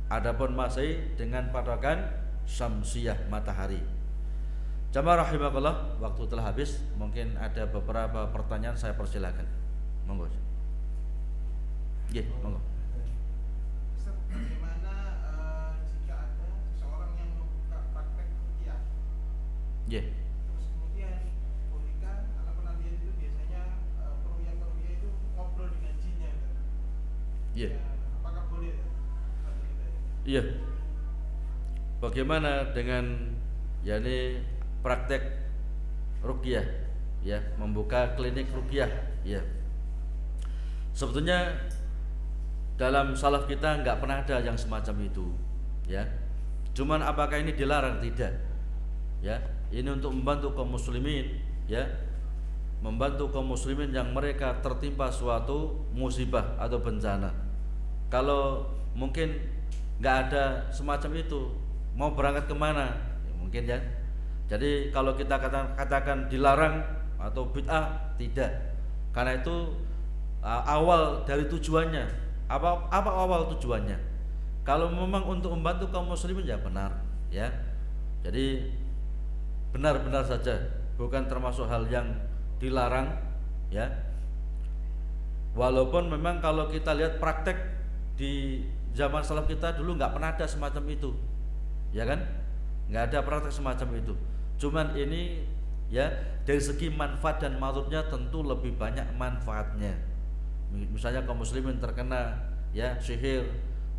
Speaker 1: Adapun Masehi dengan patokan Syamsiyah, matahari. Jamaah rahimakallah, waktu telah habis. Mungkin ada beberapa pertanyaan, saya persilakan. Monggo. Nggih, monggo.
Speaker 2: Bagaimana jika ada seseorang yang membuka praktek ruqyah?
Speaker 1: Nggih.
Speaker 2: Terus kemudian bolehkah, karena pernah lihat itu biasanya peruqyah itu ngobrol dengan jinnya, gitu.
Speaker 1: Nggih.
Speaker 2: Ya, apakah boleh?
Speaker 1: Iya. Bagaimana dengan yakni praktek ruqyah, ya, membuka klinik ruqyah, ya. Sebetulnya dalam salaf kita nggak pernah ada yang semacam itu, ya. Cuman apakah ini dilarang? Tidak, ya. Ini untuk membantu kaum muslimin, ya, membantu kaum muslimin yang mereka tertimpa suatu musibah atau bencana. Kalau mungkin nggak ada semacam itu, mau berangkat kemana? Ya, mungkin, ya. Jadi kalau kita katakan dilarang atau bid'ah, tidak. Karena itu awal dari tujuannya. Apa awal tujuannya? Kalau memang untuk membantu kaum muslimin, ya benar, ya. Jadi benar-benar saja, bukan termasuk hal yang dilarang, ya. Walaupun memang kalau kita lihat praktek di zaman salaf kita dulu nggak pernah ada semacam itu, ya kan? Nggak ada praktek semacam itu. Cuman ini, ya, dari segi manfaat dan maksudnya tentu lebih banyak manfaatnya. Misalnya kaum muslimin terkena, ya, sihir,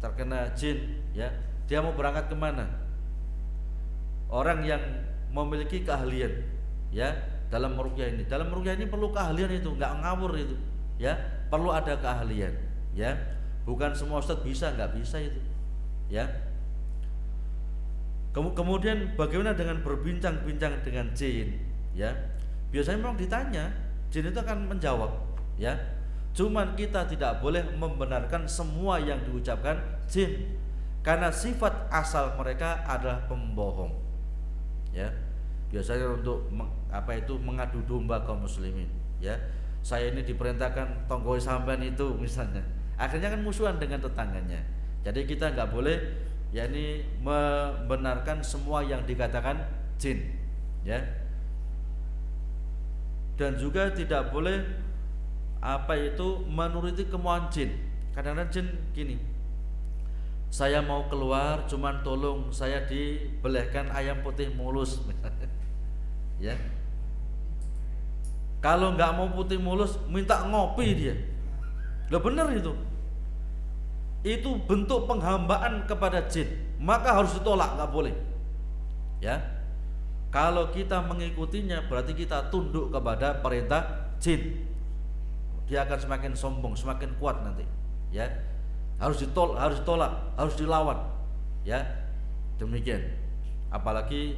Speaker 1: terkena jin, ya, dia mau berangkat kemana? Orang yang memiliki keahlian, ya, dalam ruqyah ini. Dalam ruqyah ini perlu keahlian itu, nggak ngawur itu, ya, perlu ada keahlian, ya. Bukan semua ustadz bisa, nggak bisa itu, ya. Kemudian bagaimana dengan berbincang-bincang dengan jin, ya. Biasanya memang ditanya, jin itu akan menjawab, ya. Cuman kita tidak boleh membenarkan semua yang diucapkan jin, karena sifat asal mereka adalah pembohong, ya. Biasanya untuk mengadu domba kaum muslimin, ya. Saya ini diperintahkan tonggoi sampean itu misalnya, akhirnya kan musuhan dengan tetangganya. Jadi kita nggak boleh yakni membenarkan semua yang dikatakan jin, ya. Dan juga tidak boleh menuruti kemauan jin. Kadang-kadang jin gini, saya mau keluar, cuman tolong saya dibelehkan ayam putih mulus, ya. Kalau nggak mau putih mulus, minta ngopi dia. Loh, bener itu. Itu bentuk penghambaan kepada jin, maka harus ditolak, nggak boleh, ya. Kalau kita mengikutinya berarti kita tunduk kepada perintah jin. Dia akan semakin sombong, semakin kuat nanti, ya. Harus ditolak, harus dilawan, ya. Demikian. Apalagi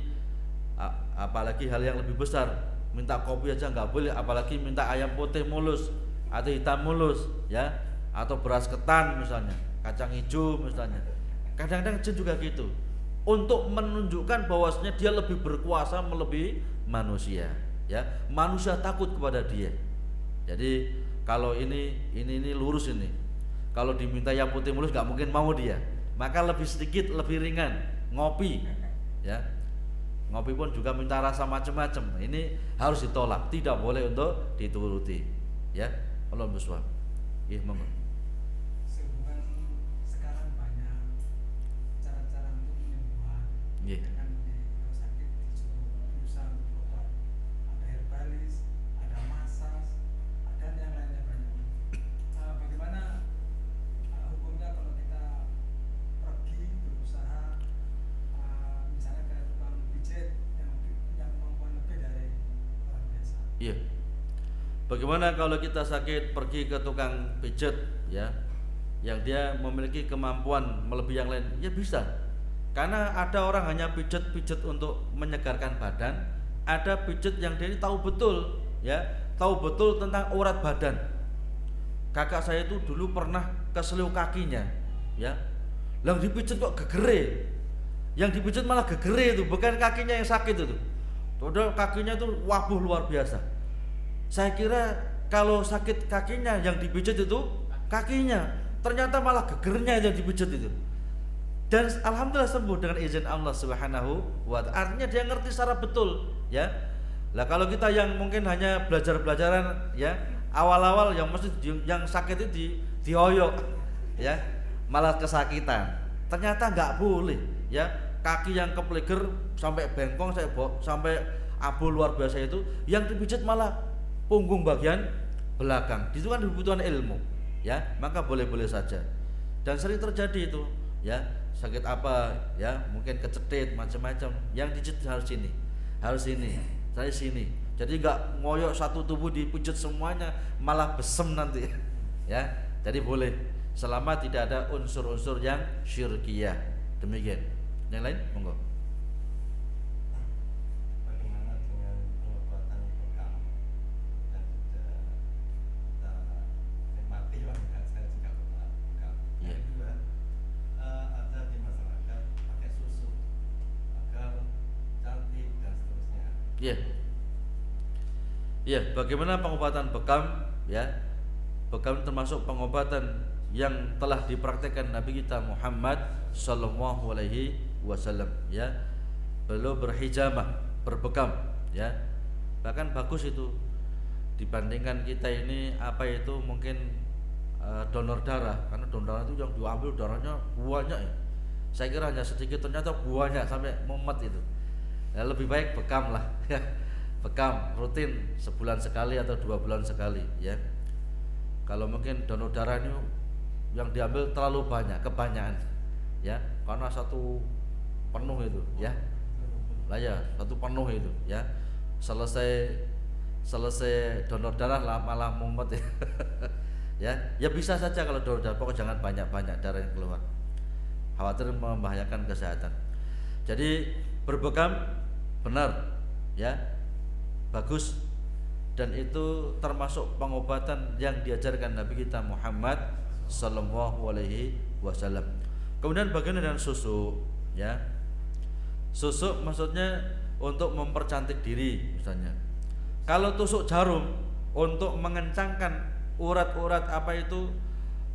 Speaker 1: hal yang lebih besar, minta kopi aja nggak boleh, apalagi minta ayam putih mulus atau hitam mulus, ya, atau beras ketan misalnya, kacang hijau misalnya. Kadang-kadang jin juga gitu, untuk menunjukkan bahwasanya dia lebih berkuasa melebihi manusia, ya. Manusia takut kepada dia. Jadi kalau ini lurus ini, kalau diminta yang putih mulus nggak mungkin mau dia, maka lebih sedikit, lebih ringan, ngopi, ya. Ngopi pun juga minta rasa macam-macam. Ini harus ditolak, tidak boleh untuk dituruti, ya. Allah bersuara. Monggo.
Speaker 3: Sehubungan sekarang banyak cara-cara untuk penyembuhan. Dengan kalau sakit disuruh berusaha untuk obat, ada herbalis, ada masas, dan yang lainnya banyak. Bagaimana hukumnya kalau kita pergi berusaha misalnya ke tukang pijat yang kemampuan lebih dari orang biasa?
Speaker 1: Iya. Bagaimana kalau kita sakit pergi ke tukang pijat, ya, yang dia memiliki kemampuan melebihi yang lain? Ya bisa. Karena ada orang hanya pijat untuk menyegarkan badan, ada pijat yang dia tahu betul, ya, tahu betul tentang urat badan. Kakak saya itu dulu pernah keselio kakinya, ya. Yang dipijat kok gegere. Yang dipijat malah gegere itu, bukan kakinya yang sakit itu. Padahal kakinya itu wabuh luar biasa. Saya kira kalau sakit kakinya yang dipijat itu kakinya, ternyata malah gegernya yang dipijat itu. Dan alhamdulillah sembuh dengan izin Allah Subhanahu wa ta'ala. Artinya dia ngerti secara betul, ya. Lah kalau kita yang mungkin hanya belajar-belajaran, ya, awal-awal yang mesti yang sakit itu dioyok, ya, malah kesakitan. Ternyata nggak boleh, ya. Kaki yang kepleger sampai bengkong, sampai abu luar biasa itu, yang dipijat malah punggung bagian belakang. Itu kan dibutuhkan ilmu, ya. Maka boleh-boleh saja. Dan sering terjadi itu, ya, sakit apa, ya, mungkin kecetit macam-macam. Yang dipijat harus ini, saya sini. Jadi nggak ngoyok satu tubuh dipijat semuanya, malah besem nanti, ya. Jadi boleh, selama tidak ada unsur-unsur yang syirkiyah. Demikian. Yang lain, monggo.
Speaker 4: Bagaimana dengan pengobatan bekam dan juga kita nikmati banget, saya juga pernah bekam.
Speaker 1: Iya.
Speaker 4: Yang kedua, ada di masyarakat pakai susu agar cantik dan seterusnya.
Speaker 1: Iya. Iya, bagaimana pengobatan bekam, ya? Bekam termasuk pengobatan yang telah dipraktekkan Nabi kita Muhammad sallallahu alaihi wasallam, ya. Beliau berhijamah, berbekam, ya. Bahkan bagus itu dibandingkan kita ini mungkin donor darah, karena donor darah itu yang diambil darahnya banyak, ya. Saya kira hanya sedikit, ternyata banyak sampai mumet itu. Ya, lebih baik bekam lah, ya. Bekam rutin sebulan sekali atau 2 bulan sekali, ya. Kalau mungkin donor darah ini yang diambil terlalu banyak, kebanyakan, ya, karena satu penuh itu, ya. Lah ya, satu penuh itu, ya. Selesai donor darah malah mumet, ya. Ya bisa saja kalau donor darah, pokoknya jangan banyak-banyak darah yang keluar. Khawatir membahayakan kesehatan. Jadi berbekam benar, ya. bagus, dan itu termasuk pengobatan yang diajarkan Nabi kita Muhammad sallallahu alaihi wasallam. Kemudian bagaimana dengan susuk, ya? Susuk maksudnya untuk mempercantik diri misalnya. Kalau tusuk jarum untuk mengencangkan urat-urat apa itu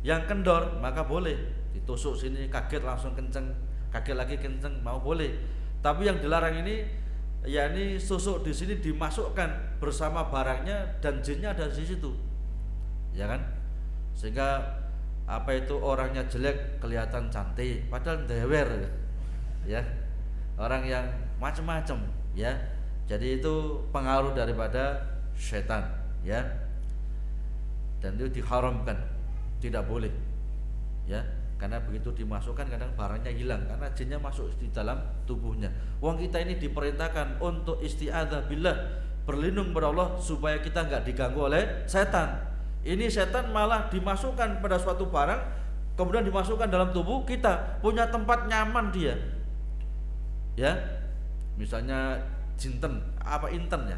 Speaker 1: yang kendor, maka boleh ditusuk sini, kaget langsung kenceng, kaget lagi kenceng, mau boleh. Tapi yang dilarang ini yakni susuk di sini dimasukkan bersama barangnya dan jinnya ada di situ, ya kan? Sehingga apa itu orangnya jelek kelihatan cantik, padahal dewer, ya. Orang yang macam-macam, ya. Jadi itu pengaruh daripada setan, ya. Dan itu diharamkan, tidak boleh, ya. Karena begitu dimasukkan kadang barangnya hilang karena jinnya masuk di dalam tubuhnya. Wong kita ini diperintahkan untuk isti'adzah billah, berlindung kepada Allah supaya kita enggak diganggu oleh setan. Ini setan malah dimasukkan pada suatu barang, kemudian dimasukkan dalam tubuh kita, punya tempat nyaman dia. Ya. Misalnya jinten, apa inten ya?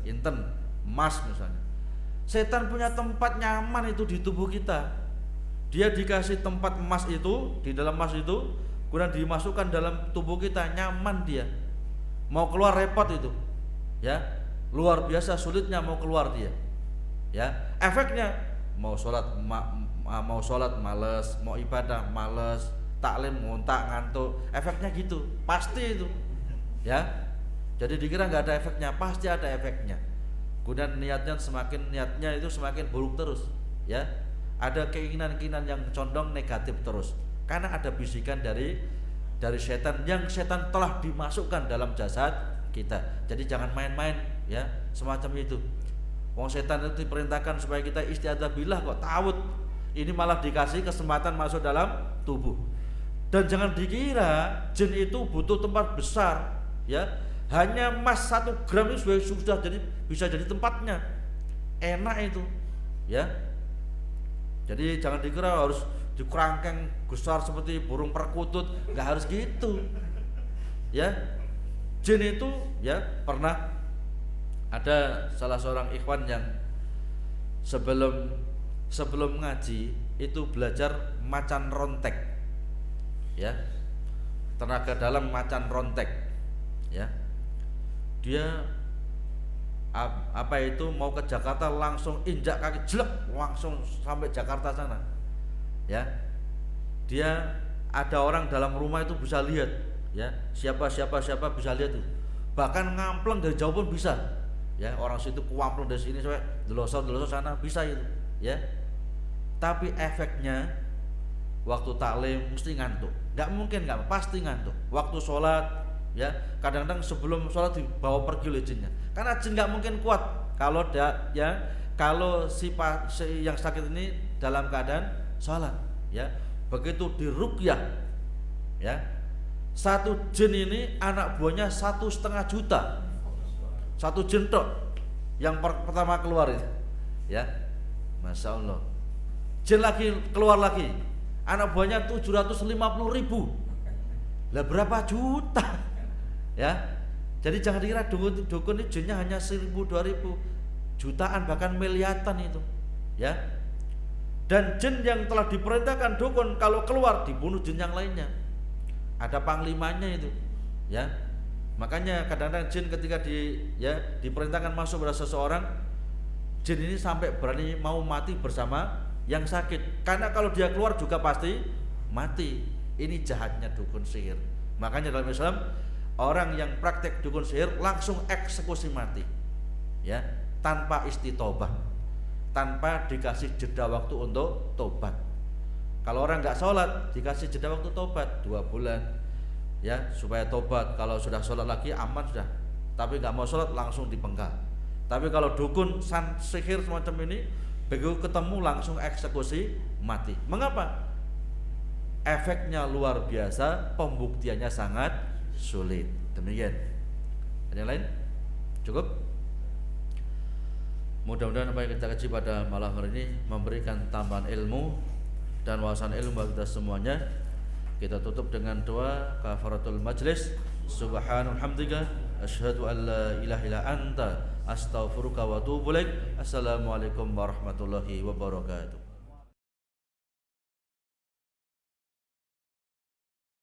Speaker 1: Inten, emas misalnya. Setan punya tempat nyaman itu di tubuh kita. Dia dikasih tempat emas itu, di dalam emas itu, kemudian dimasukkan dalam tubuh kita, nyaman dia. Mau keluar repot itu, ya, luar biasa sulitnya mau keluar dia, ya. Efeknya mau sholat males, mau ibadah males, taklim ngontak ngantuk, efeknya gitu, pasti itu, ya. Jadi dikira nggak ada efeknya, pasti ada efeknya. Kemudian niatnya itu semakin buruk terus, ya. Ada keinginan-keinginan yang condong negatif terus karena ada bisikan dari setan yang setan telah dimasukkan dalam jasad kita. Jadi jangan main-main, ya, semacam itu. Wong setan itu diperintahkan supaya kita isti'adzah billah kok tawut. Ini malah dikasih kesempatan masuk dalam tubuh. Dan jangan dikira jin itu butuh tempat besar, ya. Hanya emas 1 gram itu sudah bisa jadi tempatnya. Enak itu, ya. Jadi jangan dikira harus dikerangkeng besar seperti burung perkutut, nggak harus gitu, ya. Jin itu, ya, pernah ada salah seorang ikhwan yang sebelum ngaji itu belajar macan rontek, ya, tenaga dalam macan rontek, ya. Dia apa itu mau ke Jakarta langsung injak kaki jelek langsung sampai Jakarta sana, ya. Dia ada orang dalam rumah itu bisa lihat, ya, siapa bisa lihat itu, bahkan ngampleng dari jauh pun bisa, ya. Orang situ kuampleng dari sini sampai delosor sana bisa itu, ya. Tapi efeknya waktu taklim mesti ngantuk, nggak mungkin nggak, pasti ngantuk. Waktu sholat, ya, kadang-kadang sebelum sholat dibawa pergi oleh jinnya, karena jin nggak mungkin kuat kalau si yang sakit ini dalam keadaan sholat, ya. Begitu diruqyah, ya, satu jin ini anak buahnya 1,5 juta, satu jin tok yang pertama keluar itu, ya, masya Allah. Jin lagi keluar lagi, anak buahnya 750.000, lah berapa juta, ya. Jadi jangan dikira dukun ini jinnya hanya 1.000, 2.000, jutaan bahkan miliaran itu, ya. Dan jin yang telah diperintahkan dukun kalau keluar dibunuh jin yang lainnya, ada panglimanya itu, ya. Makanya kadang-kadang jin ketika diperintahkan masuk pada seseorang, jin ini sampai berani mau mati bersama yang sakit, karena kalau dia keluar juga pasti mati. Ini jahatnya dukun sihir. Makanya dalam Islam orang yang praktek dukun sihir langsung eksekusi mati, ya, tanpa istitobah, tanpa dikasih jeda waktu untuk tobat. Kalau orang nggak sholat dikasih jeda waktu tobat 2 bulan, ya, supaya tobat. Kalau sudah sholat lagi aman sudah, tapi nggak mau sholat langsung dipenggal. Tapi kalau dukun sihir semacam ini, begitu ketemu langsung eksekusi mati. Mengapa? Efeknya luar biasa, pembuktiannya sangat sulit. Demikian. Ada yang lain? Cukup? Mudah-mudahan apa yang kita kaji pada malam hari ini memberikan tambahan ilmu dan wawasan ilmu bagi kita semuanya. Kita tutup dengan doa kafaratul majlis. Subhanalhamdika asyhadu an la ilaha illa anta Astaghfiruka wa atubu ilaik. Assalamualaikum warahmatullahi wabarakatuh.